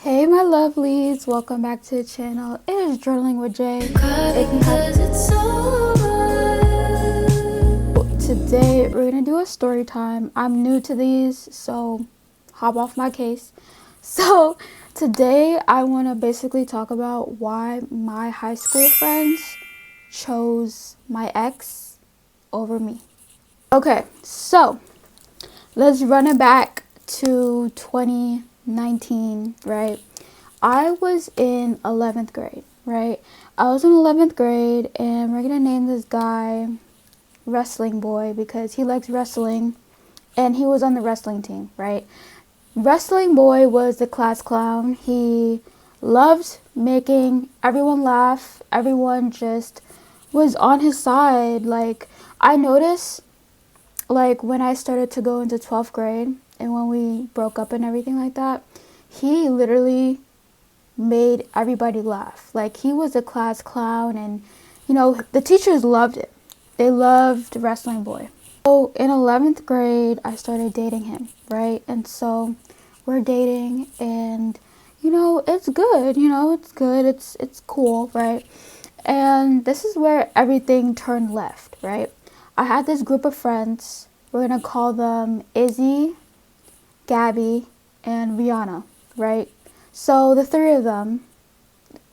Hey my lovelies, welcome back to the channel. It is Journaling with Jay. Today we're gonna do a story time. I'm new to these, so hop off my case. So today I want to basically talk about why my high school friends chose my ex over me. Okay, so let's run it back to 2019, right? I was in 11th grade, right? I was in 11th grade, and we're gonna name this guy Wrestling Boy because he likes wrestling and he was on the wrestling team, right? Wrestling Boy was the class clown. He loved making everyone laugh. Everyone just was on his side. Like, I noticed, like, when I started to go into 12th grade and when we broke up and everything like that, he literally made everybody laugh. Like, he was a class clown, and the teachers loved it. They loved Wrestling Boy. So in 11th grade I started dating him, right? And so we're dating, and it's good. It's cool, right? And this is where everything turned left, right? I had this group of friends. We're gonna call them Izzy, Gabby, and Rihanna, right? So the three of them.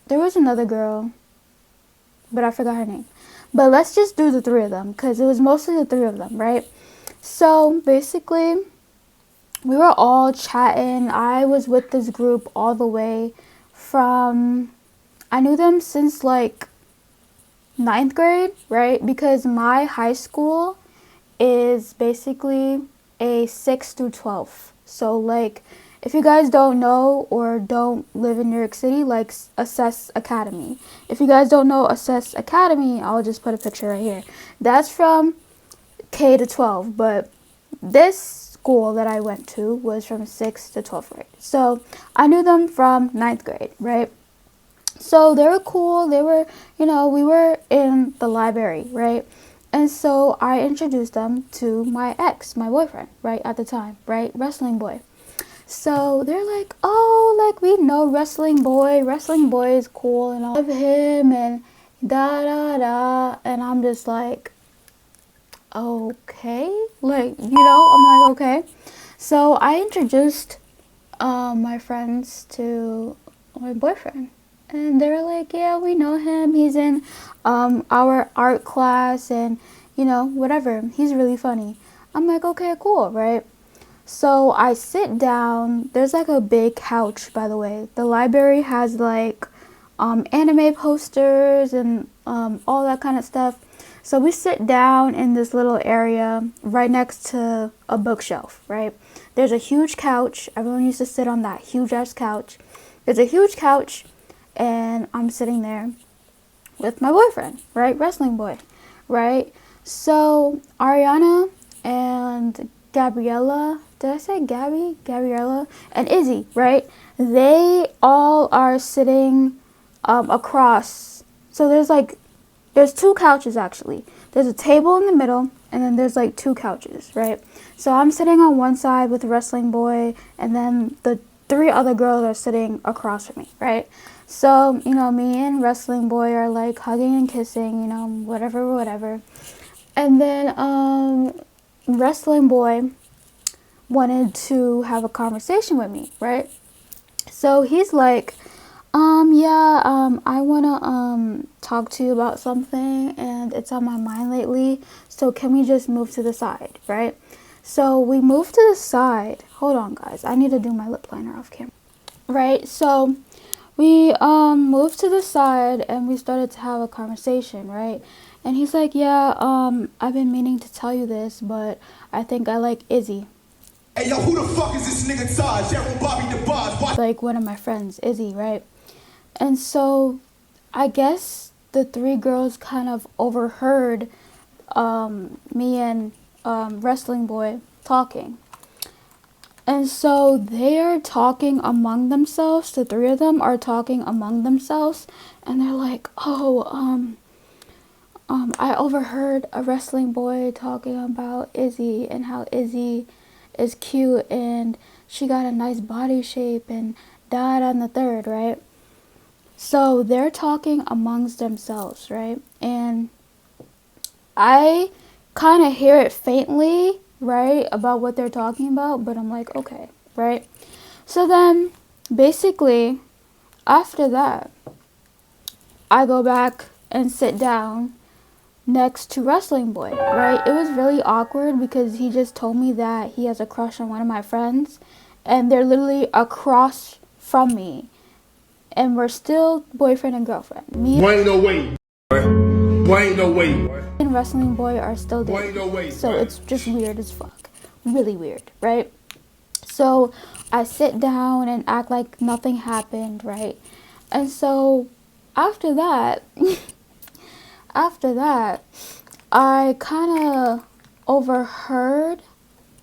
There was another girl, but I forgot her name. But let's just do the three of them because it was mostly the three of them, right? So basically, we were all chatting. I was with this group all the way from, I knew them since like 9th grade, right? Because my high school is basically a 6 through 12. So like, if you guys don't know or don't live in New York City, like Assess Academy. If you guys don't know Assess Academy, I'll just put a picture right here. That's from K to 12, but this school that I went to was from 6th to 12th grade. So I knew them from 9th grade, right? So they were cool. They were, we were in the library, right? And so I introduced them to my ex, my boyfriend, right, at the time, right? Wrestling Boy. So they're like, oh, like, we know Wrestling Boy. Wrestling Boy is cool and I love him and da da da. And I'm just like, okay. Like, I'm like, okay. So I introduced my friends to my boyfriend. And they were like, yeah, we know him. He's in our art class and, whatever. He's really funny. I'm like, okay, cool, right? So I sit down. There's like a big couch, by the way. The library has like anime posters and all that kind of stuff. So we sit down in this little area right next to a bookshelf, right? There's a huge couch. Everyone used to sit on that huge ass couch. There's a huge couch, and I'm sitting there with my boyfriend, right? Wrestling Boy, right? So Ariana and Gabriella, did I say Gabby? Gabriella and Izzy, right? They all are sitting across. So there's two couches actually. There's a table in the middle, and then there's like two couches, right? So I'm sitting on one side with Wrestling Boy, and then the three other girls are sitting across from me, right? So, me and Wrestling Boy are like hugging and kissing, whatever. And then Wrestling Boy wanted to have a conversation with me, right? So he's like, I wanna talk to you about something, and it's on my mind lately, so can we just move to the side, right? So we moved to the side. Hold on, guys, I need to do my lip liner off camera. Right, so we moved to the side and we started to have a conversation, right? And he's like, yeah, I've been meaning to tell you this, but I think I like Izzy. Hey, yo, who the fuck is this nigga Taj? Bobby DeBoz. Like, one of my friends, Izzy, right? And so I guess the three girls kind of overheard me and Wrestling Boy talking. And so they are talking among themselves. The three of them are talking among themselves, and they're like, oh, I overheard a Wrestling Boy talking about Izzy and how Izzy is cute and she got a nice body shape and da and the third, right? So they're talking amongst themselves, right? And I kind of hear it faintly, right, about what they're talking about, but I'm like, okay, right? So then, basically, after that, I go back and sit down next to Wrestling Boy, right? It was really awkward because he just told me that he has a crush on one of my friends, and they're literally across from me, and we're still boyfriend and girlfriend. Me Boy, ain't no way. Boy, ain't no way. and Wrestling Boy are still Boy, dating. ain't no way. So it's just weird as fuck. Really weird, right? So I sit down and act like nothing happened, right? And so after that, after that, I kind of overheard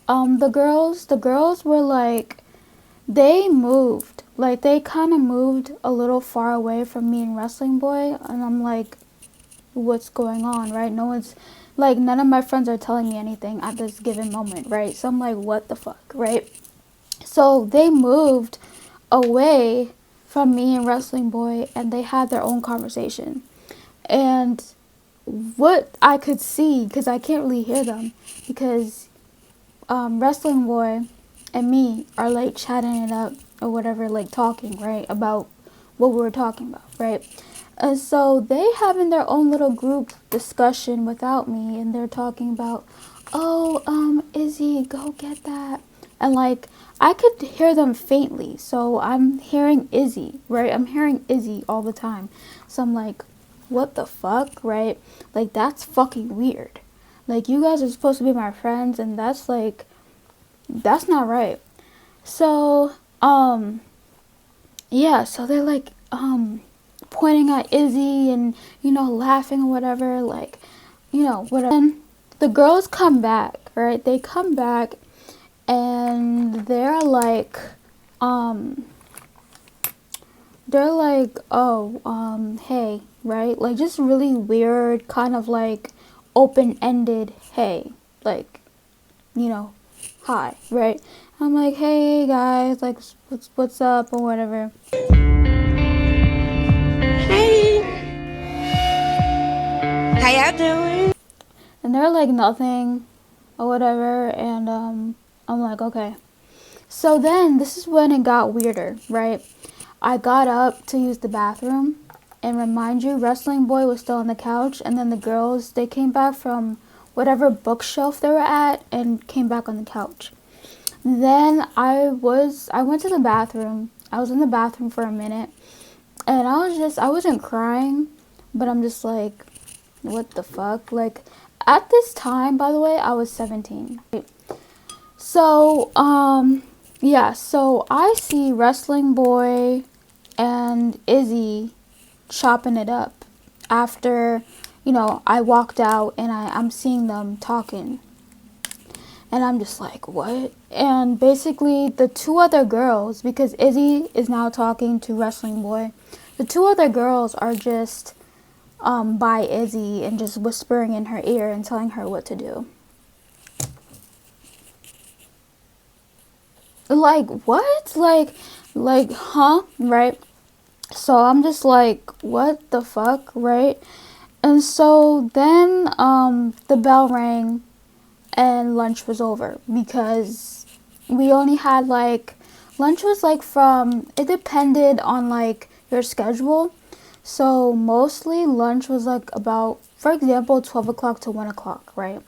the girls. The girls were like, they moved. Like, they kind of moved a little far away from me and Wrestling Boy. And I'm like, what's going on, right? No one's, like, none of my friends are telling me anything at this given moment, right? So I'm like, what the fuck, right? So they moved away from me and Wrestling Boy, and they had their own conversation. And what I could see, because I can't really hear them, because Wrestling Boy and me are like chatting it up or whatever, like talking, right, about what we were talking about, right? And so they having their own little group discussion without me, and they're talking about, oh, Izzy, go get that. And like, I could hear them faintly, so I'm hearing Izzy, right? I'm hearing Izzy all the time. So I'm like, what the fuck, right? Like, that's fucking weird. Like, you guys are supposed to be my friends, and that's like, that's not right. So, yeah, so they're like, pointing at Izzy and, you know, laughing or whatever, like, you know, whatever. And the girls come back, right? They come back and um, they're like, oh, hey, right? Like, just really weird, kind of like open-ended, hey, like, you know, hi, right? I'm like, hey guys, like, what's up or whatever. Hey, how y'all doing? And they're like, nothing or whatever, and I'm like, okay. So then this is when it got weirder, right? I got up to use the bathroom, and remind you, Wrestling Boy was still on the couch, and then the girls, they came back from whatever bookshelf they were at and came back on the couch. Then I went to the bathroom. I was in the bathroom for a minute, and I wasn't crying, but I'm just like, what the fuck? Like, at this time, by the way, I was 17. So, yeah, so I see Wrestling Boy and Izzy chopping it up after, you know, I walked out and I'm seeing them talking. And I'm just like, what? And basically, the two other girls, because Izzy is now talking to Wrestling Boy, the two other girls are just by Izzy and just whispering in her ear and telling her what to do. Like, what? Like, huh? Right? So I'm just like, what the fuck? Right? And so then the bell rang and lunch was over because we only had like, lunch was like from, it depended on like your schedule. So mostly lunch was like about, for example, 12 o'clock to 1 o'clock, right?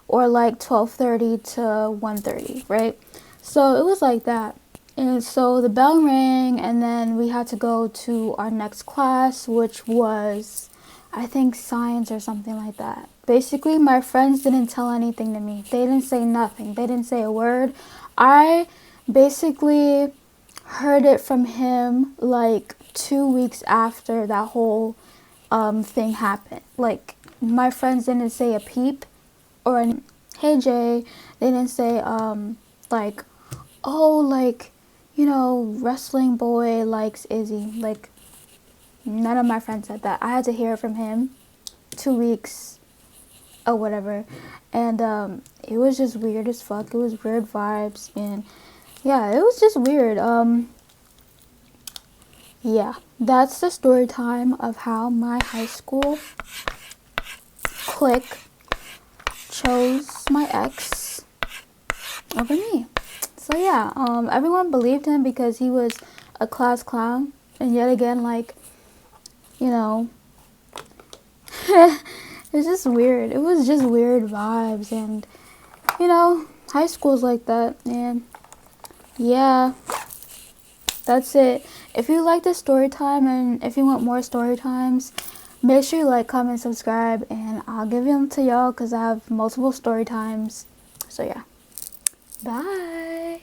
Or like 12:30 to 1:30, right? So it was like that. And so the bell rang, and then we had to go to our next class, which was, I think, science or something like that. Basically, my friends didn't tell anything to me. They didn't say nothing. They didn't say a word. I basically heard it from him like 2 weeks after that whole thing happened. Like, my friends didn't say a peep or an hey Jay. They didn't say like, oh, like, you know, Wrestling Boy likes Izzy. Like, none of my friends said that. I had to hear it from him 2 weeks or whatever. And it was just weird as fuck. It was weird vibes, and yeah, it was just weird. yeah, that's the story time of how my high school clique chose my ex over me. So yeah, everyone believed him because he was a class clown, and yet again, like, you know, it's just weird. It was just weird vibes, and high school's like that, and yeah, that's it. If you like this story time and if you want more story times, make sure you like, comment, subscribe, and I'll give them to y'all because I have multiple story times. So yeah, bye.